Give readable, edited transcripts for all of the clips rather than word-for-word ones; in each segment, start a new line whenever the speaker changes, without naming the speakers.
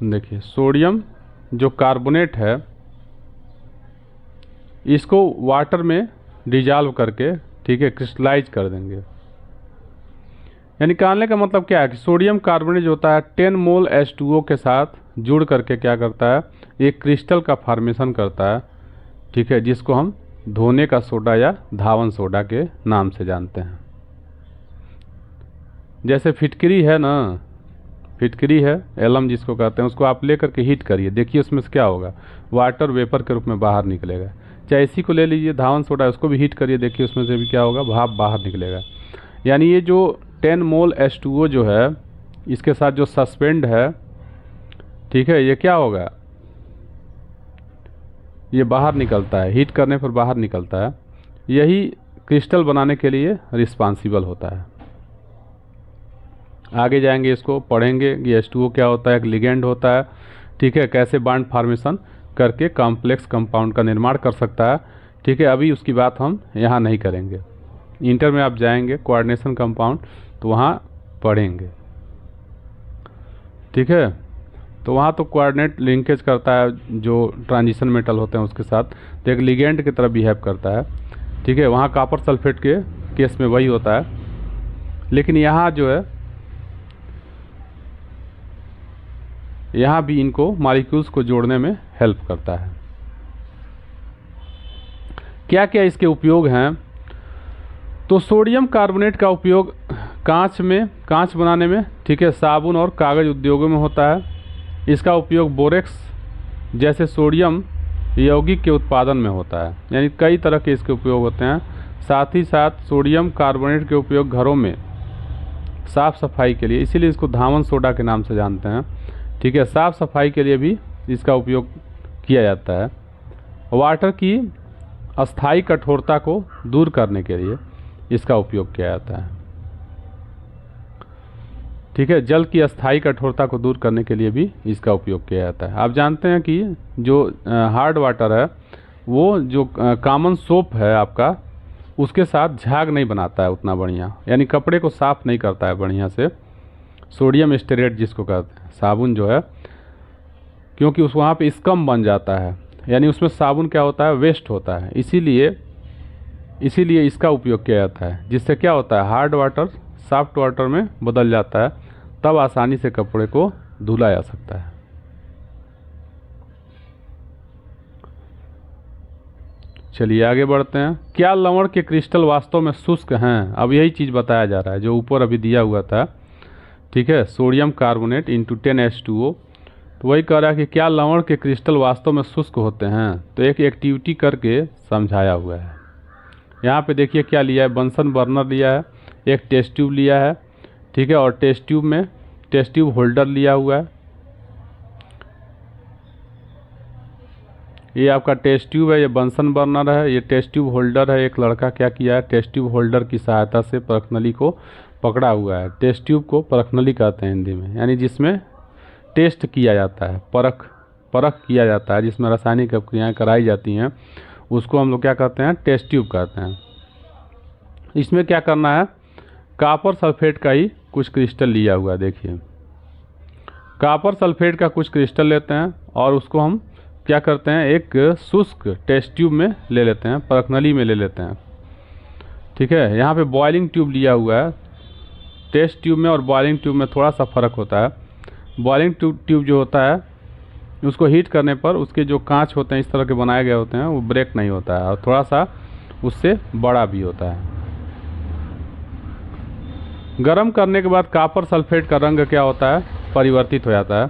देखिए सोडियम जो कार्बोनेट है इसको वाटर में डिजॉल्व करके, ठीक है, क्रिस्टलाइज कर देंगे। यानी निकालने का मतलब क्या है कि सोडियम कार्बोनेट जो होता है 10 मोल H2O के साथ जुड़ करके क्या करता है, एक क्रिस्टल का फॉर्मेशन करता है, ठीक है, जिसको हम धोने का सोडा या धावन सोडा के नाम से जानते हैं। जैसे फिटकरी है ना, फिटकरी है एलम जिसको कहते हैं, उसको आप ले करके हीट करिए, देखिए उसमें से क्या होगा, वाटर वेपर के रूप में बाहर निकलेगा। चाहे इसी को ले लीजिए धावन सोडा, उसको भी हीट करिए, देखिए उसमें से भी क्या होगा, भाप बाहर निकलेगा। यानी ये जो 10 मोल H2O जो है इसके साथ जो सस्पेंड है, ठीक है, ये क्या होगा, ये बाहर निकलता है, हीट करने पर बाहर निकलता है। यही क्रिस्टल बनाने के लिए रिस्पॉन्सिबल होता है। आगे जाएंगे, इसको पढ़ेंगे कि H2O क्या होता है, एक लिगेंड होता है, ठीक है, कैसे बॉन्ड फॉर्मेशन करके कॉम्प्लेक्स कंपाउंड का निर्माण कर सकता है, ठीक है। अभी उसकी बात हम यहाँ नहीं करेंगे। इंटर में आप जाएंगे कोऑर्डिनेशन कंपाउंड तो वहाँ पढ़ेंगे, ठीक है। तो वहाँ तो कोऑर्डिनेट लिंकेज करता है जो ट्रांजिशन मेटल होते हैं उसके साथ, तो एक लिगेंड की तरह बिहेव करता है, ठीक है। वहाँ कॉपर सल्फेट के केस में वही होता है, लेकिन यहाँ जो है, यहाँ भी इनको मॉलिक्यूल्स को जोड़ने में हेल्प करता है। क्या क्या इसके उपयोग हैं, तो सोडियम कार्बोनेट का उपयोग कांच बनाने में, ठीक है, साबुन और कागज़ उद्योगों में होता है। इसका उपयोग बोरेक्स जैसे सोडियम यौगिक के उत्पादन में होता है, यानी कई तरह के इसके उपयोग होते हैं। साथ ही साथ सोडियम कार्बोनेट के उपयोग घरों में साफ़ सफाई के लिए, इसीलिए इसको धावन सोडा के नाम से जानते हैं, ठीक है, साफ़ सफाई के लिए भी इसका उपयोग किया जाता है। वाटर की अस्थायी कठोरता को दूर करने के लिए इसका उपयोग किया जाता है, ठीक है। जल की अस्थायी कठोरता को दूर करने के लिए भी इसका उपयोग किया जाता है। आप जानते हैं कि जो हार्ड वाटर है वो जो कॉमन सोप है आपका, उसके साथ झाग नहीं बनाता है उतना बढ़िया, यानी कपड़े को साफ़ नहीं करता है बढ़िया से। सोडियम स्टेरेट जिसको कहते हैं साबुन जो है, क्योंकि उस वहाँ पे स्कम बन जाता है, यानी उसमें साबुन क्या होता है, वेस्ट होता है, इसीलिए इसका उपयोग किया जाता है, जिससे क्या होता है, हार्ड वाटर सॉफ्ट वाटर में बदल जाता है, तब आसानी से कपड़े को धुला जा सकता है। चलिए आगे बढ़ते हैं। क्या लवण के क्रिस्टल वास्तव में शुष्क हैं? अब यही चीज़ बताया जा रहा है जो ऊपर अभी दिया हुआ था, ठीक है, सोडियम कार्बोनेट इंटू 10H2O। तो वही कह रहा है कि क्या लवण के क्रिस्टल वास्तव में शुष्क होते हैं, तो एक एक्टिविटी करके समझाया हुआ है। यहाँ पे देखिए क्या लिया है, बंसन बर्नर लिया है, एक टेस्ट ट्यूब लिया है, ठीक है, और टेस्ट ट्यूब में टेस्ट ट्यूब होल्डर लिया हुआ है। ये आपका टेस्ट ट्यूब है, ये बंसन बर्नर है, ये टेस्ट ट्यूब होल्डर है। एक लड़का क्या किया है, टेस्ट ट्यूब होल्डर की सहायता से परखनली को पकड़ा हुआ है। टेस्ट ट्यूब को परखनली कहते हैं हिंदी में, यानी जिसमें टेस्ट किया जाता है, परख किया जाता है, जिसमें रासायनिक क्रियाएँ कराई जाती हैं, उसको हम लोग क्या कहते हैं, टेस्ट ट्यूब कहते हैं। इसमें क्या करना है, कॉपर सल्फेट का ही कुछ क्रिस्टल लिया हुआ है। देखिए कॉपर सल्फेट का कुछ क्रिस्टल लेते हैं और उसको हम क्या करते हैं, एक शुष्क टेस्ट ट्यूब में ले लेते हैं, परखनली में ले लेते हैं, ठीक है। यहाँ पे बॉइलिंग ट्यूब लिया हुआ है। टेस्ट ट्यूब में और बॉइलिंग ट्यूब में थोड़ा सा फ़र्क होता है। बॉइलिंग ट्यूब जो होता है उसको हीट करने पर उसके जो कांच होते हैं इस तरह के बनाए गए होते हैं, वो ब्रेक नहीं होता है और थोड़ा सा उससे बड़ा भी होता है। गर्म करने के बाद कॉपर सल्फेट का रंग क्या होता है, परिवर्तित हो जाता है।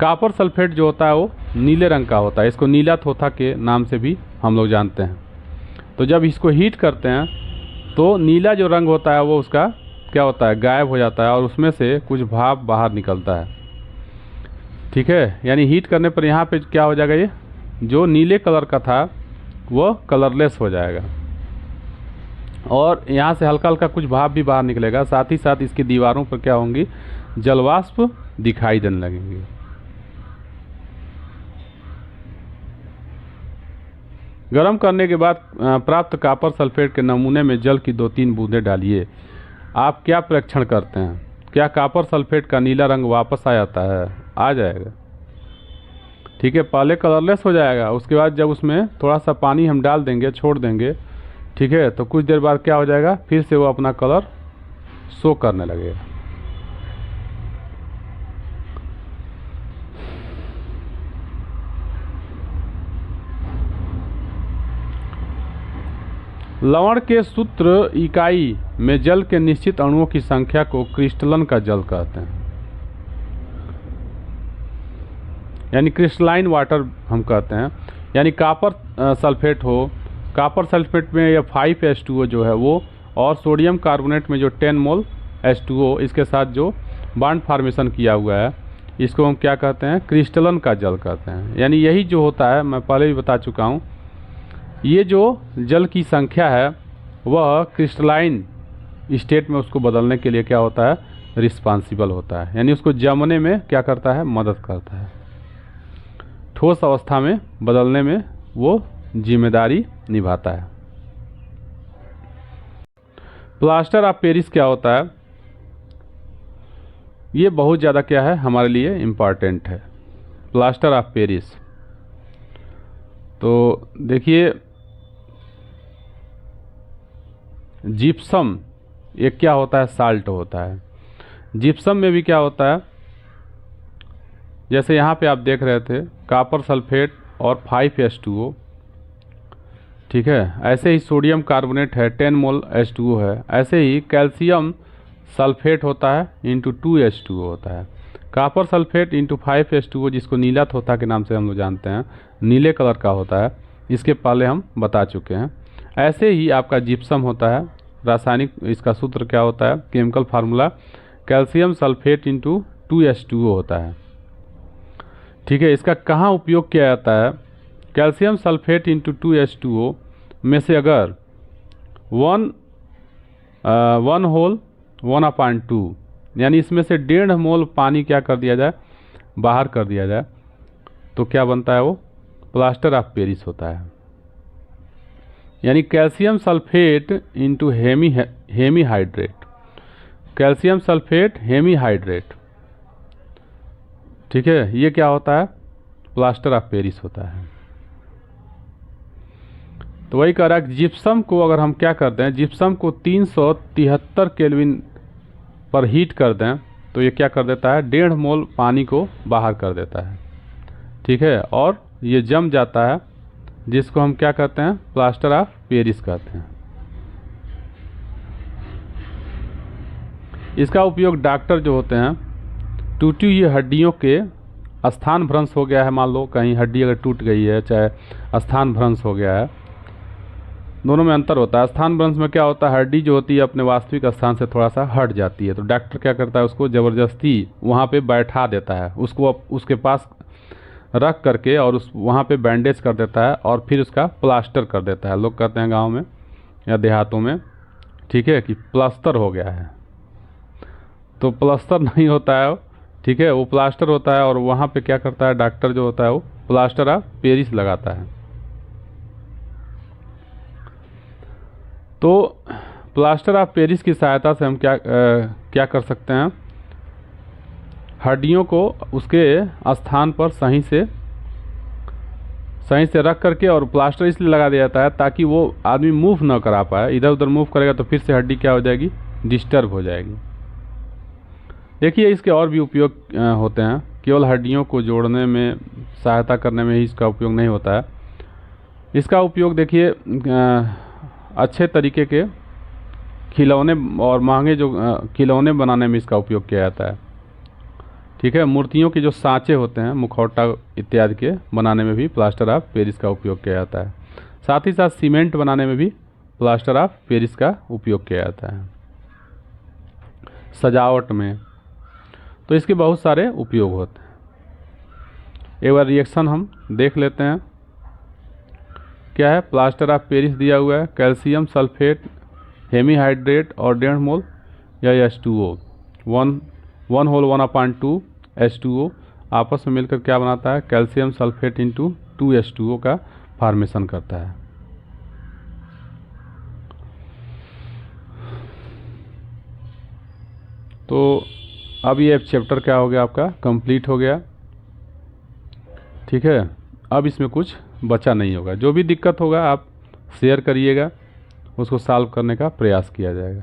कॉपर सल्फेट जो होता है वो नीले रंग का होता है, इसको नीला थोथा के नाम से भी हम लोग जानते हैं। तो जब इसको हीट करते हैं तो नीला जो रंग होता है वो उसका क्या होता है, गायब हो जाता है और उसमें से कुछ भाप बाहर निकलता है, ठीक है। यानी हीट करने पर यहाँ पे क्या हो जाएगा, ये जो नीले कलर का था वो कलरलेस हो जाएगा और यहाँ से हल्का हल्का कुछ भाप भी बाहर निकलेगा। साथ ही साथ इसकी दीवारों पर क्या होंगी, जलवाष्प दिखाई देने लगेंगे। गर्म करने के बाद प्राप्त कॉपर सल्फेट के नमूने में जल की 2-3 बूंदें डालिए। आप क्या परीक्षण करते हैं, क्या कॉपर सल्फेट का नीला रंग वापस आ जाता है? आ जाएगा। ठीक है, पहले कलरलेस हो जाएगा, उसके बाद जब उसमें थोड़ा सा पानी हम डाल देंगे, छोड़ देंगे, ठीक है, तो कुछ देर बाद क्या हो जाएगा, फिर से वो अपना कलर शो करने लगेगा। लवण के सूत्र इकाई में जल के निश्चित अणुओं की संख्या को क्रिस्टलन का जल कहते हैं, यानी क्रिस्टलाइन वाटर हम कहते हैं। यानी कॉपर सल्फेट हो, कॉपर सल्फेट में ये 5H2O जो है वो, और सोडियम कार्बोनेट में जो 10 मोल H2O इसके साथ जो बॉन्ड फॉर्मेशन किया हुआ है, इसको हम क्या कहते हैं, क्रिस्टलन का जल कहते हैं। यानी यही जो होता है, मैं पहले भी बता चुका हूँ, ये जो जल की संख्या है वह क्रिस्टलाइन स्टेट में उसको बदलने के लिए क्या होता है, रिस्पॉन्सिबल होता है, यानी उसको जमने में क्या करता है, मदद करता है, ठोस अवस्था में बदलने में वो जिम्मेदारी निभाता है। प्लास्टर ऑफ पेरिस क्या होता है, ये बहुत ज़्यादा क्या है हमारे लिए इम्पॉर्टेंट है। प्लास्टर ऑफ पेरिस, तो देखिए जिप्सम एक क्या होता है, साल्ट होता है। जिप्सम में भी क्या होता है, जैसे यहाँ पे आप देख रहे थे कॉपर सल्फेट और 5H2O, ठीक है, ऐसे ही सोडियम कार्बोनेट है 10 मोल H2O है, ऐसे ही कैल्शियम सल्फेट होता है इंटू 2H2O होता है। कॉपर सल्फेट इंटू 5H2O जिसको नीला थोथा के नाम से हम लोग जानते हैं, नीले कलर का होता है, इसके पहले हम बता चुके हैं। ऐसे ही आपका जिप्सम होता है, रासायनिक इसका सूत्र क्या होता है, chemical formula calcium sulphate into 2H2O होता है, ठीक है। इसका कहाँ उपयोग किया जाता है, कैल्शियम सल्फेट इंटू 2H2O में से अगर 1 होल 1/2 यानी इसमें से 1.5 मोल पानी क्या कर दिया जाए, बाहर कर दिया जाए, तो क्या बनता है, वो प्लास्टर ऑफ पेरिस होता है। यानी calcium sulphate into hemihydrate, calcium sulphate hemihydrate, ठीक है, ये क्या होता है, प्लास्टर ऑफ पेरिस होता है। तो वही कह रहा है, जिप्सम को अगर हम क्या करते हैं, जिप्सम को 373 केल्विन पर हीट कर दें तो ये क्या कर देता है, 1.5 मोल पानी को बाहर कर देता है, ठीक है, और ये जम जाता है, जिसको हम क्या कहते हैं, प्लास्टर ऑफ पेरिस कहते हैं। इसका उपयोग डॉक्टर जो होते हैं, टूटी हुई हड्डियों के स्थान भ्रंश हो गया है, मान लो कहीं हड्डी अगर टूट गई है, चाहे स्थान भ्रंश हो गया है, दोनों में अंतर होता है। स्थान भ्रंश में क्या होता है, हड्डी जो होती है अपने वास्तविक स्थान से थोड़ा सा हट जाती है, तो डॉक्टर क्या करता है, उसको ज़बरदस्ती वहाँ पे बैठा देता है, उसको उसके पास रख करके और उस वहाँ पे बैंडेज कर देता है और फिर उसका प्लास्टर कर देता है। लोग कहते हैं गांव में या देहातों में, ठीक है, कि प्लास्टर हो गया है, तो प्लास्टर नहीं होता है, ठीक है, वो प्लास्टर होता है। और वहाँ पे क्या करता है डॉक्टर जो होता है, वो प्लास्टर ऑफ पेरिस लगाता है। तो प्लास्टर ऑफ पेरिस की सहायता से हम क्या कर सकते हैं, हड्डियों को उसके स्थान पर सही से रख करके, और प्लास्टर इसलिए लगा दिया जाता है ताकि वो आदमी मूव ना करा पाए, इधर उधर मूव करेगा तो फिर से हड्डी क्या हो जाएगी, डिस्टर्ब हो जाएगी। देखिए इसके और भी उपयोग होते हैं, केवल हड्डियों को जोड़ने में, सहायता करने में ही इसका उपयोग नहीं होता है। इसका उपयोग देखिए अच्छे तरीके के खिलौने और महंगे जो खिलौने बनाने में इसका उपयोग किया जाता है, ठीक है। मूर्तियों के जो सांचे होते हैं, मुखौटा इत्यादि के बनाने में भी प्लास्टर ऑफ पेरिस का उपयोग किया जाता है। साथ ही साथ सीमेंट बनाने में भी प्लास्टर ऑफ पेरिस का उपयोग किया जाता है, सजावट में, तो इसके बहुत सारे उपयोग होते हैं। एक बार रिएक्शन हम देख लेते हैं, क्या है, प्लास्टर ऑफ पेरिस दिया हुआ है, कैल्शियम सल्फेट हेमीहाइड्रेट और 1.5 मोल या H2O, 1 होल 1/2 H2O आपस में मिलकर क्या बनाता है, कैल्शियम सल्फेट इंटू 2H2O का फॉर्मेशन करता है। तो अब ये चैप्टर क्या हो गया आपका, कंप्लीट हो गया, ठीक है, अब इसमें कुछ बचा नहीं होगा। जो भी दिक्कत होगा आप शेयर करिएगा, उसको सॉल्व करने का प्रयास किया जाएगा।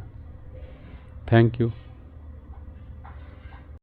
Thank you.